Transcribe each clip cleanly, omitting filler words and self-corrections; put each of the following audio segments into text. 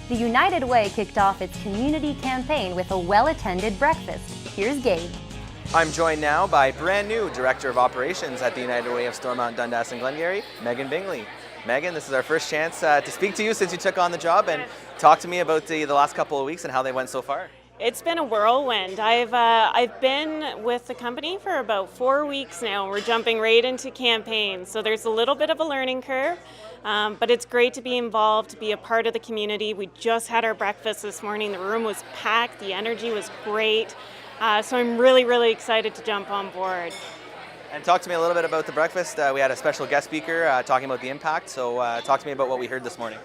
The United Way kicked off its community campaign with a well-attended breakfast. Here's Gabe. I'm joined now by brand new Director of Operations at the United Way of Stormont, Dundas and Glengarry, Megan Bingley. Megan, this is our first chance to speak to you since you took on the job, and talk to me about the last couple of weeks and how they went so far. It's been a whirlwind. I've been with the company for about 4 weeks now. We're jumping right into campaigns, so there's a little bit of a learning curve, but it's great to be involved, to be a part of the community. We just had our breakfast this morning. The room was packed. The energy was great. So I'm really excited to jump on board. And talk to me a little bit about the breakfast. We had a special guest speaker talking about the impact, so talk to me about what we heard this morning.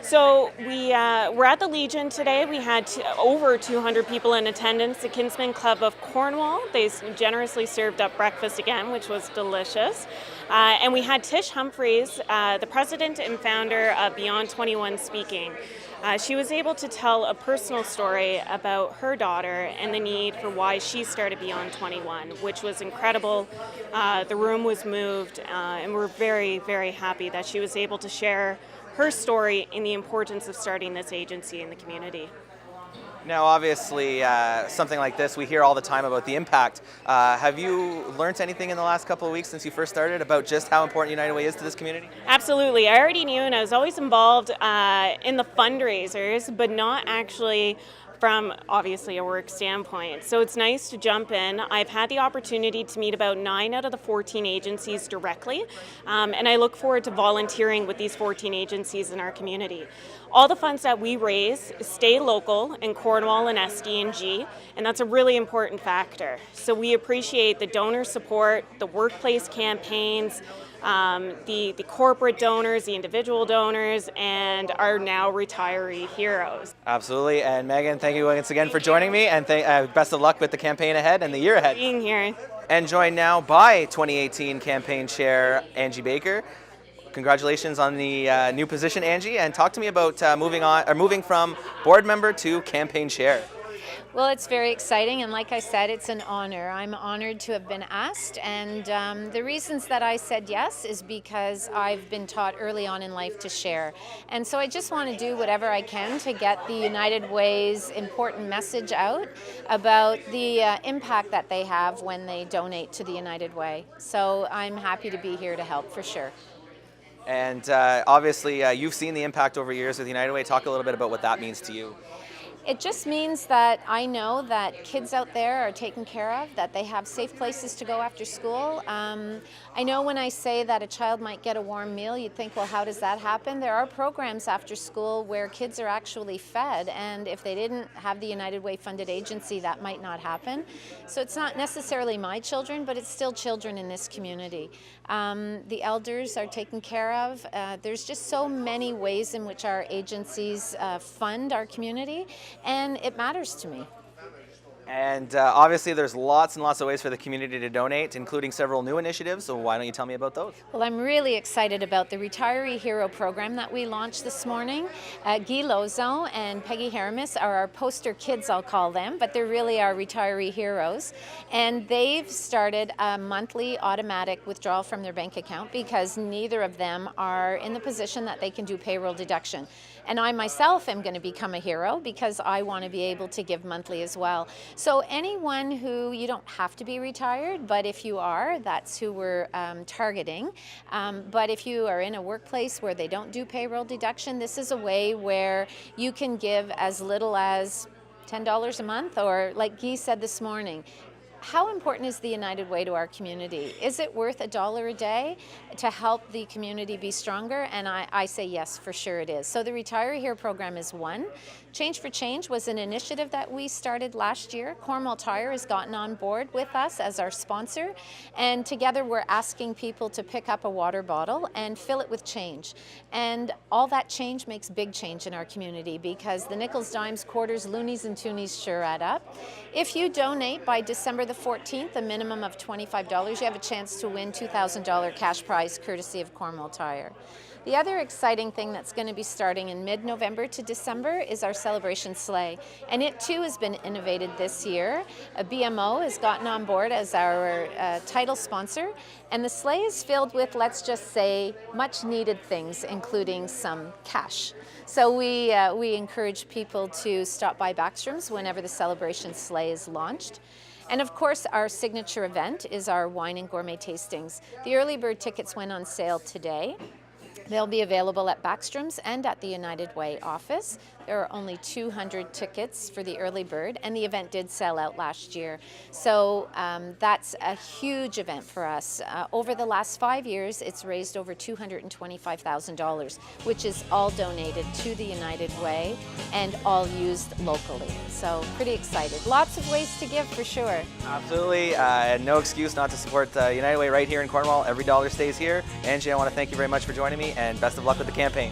So we're at the Legion today. We had over 200 people in attendance. The Kinsman Club of Cornwall, they generously served up breakfast again, which was delicious. And we had Tish Humphreys, the president and founder of Beyond 21, speaking. She was able to tell a personal story about her daughter and the need for why she started Beyond 21, which was incredible. The room was moved, and we're very happy that she was able to share her story and the importance of starting this agency in the community. Now, obviously, something like this, we hear all the time about the impact. Have you learned anything in the last couple of weeks since you first started about just how important United Way is to this community? Absolutely. I already knew, and I was always involved in the fundraisers, but not actually from obviously a work standpoint. So it's nice to jump in. I've had the opportunity to meet about 9 out of the 14 agencies directly, and I look forward to volunteering with these 14 agencies in our community. All the funds that we raise stay local in Cornwall and SDNG, and that's a really important factor. So we appreciate the donor support, the workplace campaigns, the corporate donors, the individual donors, and our now retiree heroes. Absolutely, and Megan, thank you once again for joining me, and best of luck with the campaign ahead and the year ahead. Being here. And joined now by 2018 campaign chair Angie Baker. Congratulations on the new position, Angie, and talk to me about moving from board member to campaign chair. Well, it's very exciting, and like I said, it's an honor. I'm honored to have been asked, and the reasons that I said yes is because I've been taught early on in life to share. And so I just want to do whatever I can to get the United Way's important message out about the impact that they have when they donate to the United Way. So I'm happy to be here to help for sure. And obviously, you've seen the impact over years with United Way. Talk a little bit about what that means to you. It just means that I know that kids out there are taken care of, that they have safe places to go after school. I know when I say that a child might get a warm meal, you'd think, well, how does that happen? There are programs after school where kids are actually fed, and if they didn't have the United Way funded agency, that might not happen. So it's not necessarily my children, but it's still children in this community. The elders are taken care of. There's just so many ways in which our agencies fund our community, and it matters to me. And obviously there's lots and lots of ways for the community to donate, including several new initiatives, so why don't you tell me about those? Well, I'm really excited about the Retiree Hero program that we launched this morning. Guy Lozo and Peggy Haramis are our poster kids, I'll call them, but they're really our retiree heroes. And they've started a monthly automatic withdrawal from their bank account because neither of them are in the position that they can do payroll deduction. And I myself am going to become a hero because I want to be able to give monthly as well. So anyone who, you don't have to be retired, but if you are, that's who we're targeting. But if you are in a workplace where they don't do payroll deduction, this is a way where you can give as little as $10 a month, or like Guy said this morning, how important is the United Way to our community? Is it worth $1 a day to help the community be stronger? And I say yes, for sure it is. So the Retire Here program is one. Change for Change was an initiative that we started last year. Cornwall Tire has gotten on board with us as our sponsor, and together we're asking people to pick up a water bottle and fill it with change. And all that change makes big change in our community because the nickels, dimes, quarters, loonies, and toonies sure add up. If you donate by December the 14th, a minimum of $25. You have a chance to win $2,000 cash prize courtesy of Cornwall Tire. The other exciting thing that's going to be starting in mid-November to December is our celebration sleigh, and it too has been innovated this year. BMO has gotten on board as our title sponsor, and the sleigh is filled with, let's just say, much needed things, including some cash. So we encourage people to stop by Backstrom's whenever the celebration sleigh is launched. And of course, our signature event is our wine and gourmet tastings. The early bird tickets went on sale today. They'll be available at Backstrom's and at the United Way office. There are only 200 tickets for the early bird, and the event did sell out last year. So that's a huge event for us. Over the last 5 years, it's raised over $225,000, which is all donated to the United Way and all used locally. So pretty excited. Lots of ways to give for sure. Absolutely, and no excuse not to support United Way right here in Cornwall. Every dollar stays here. Angie, I want to thank you very much for joining me, and best of luck with the campaign.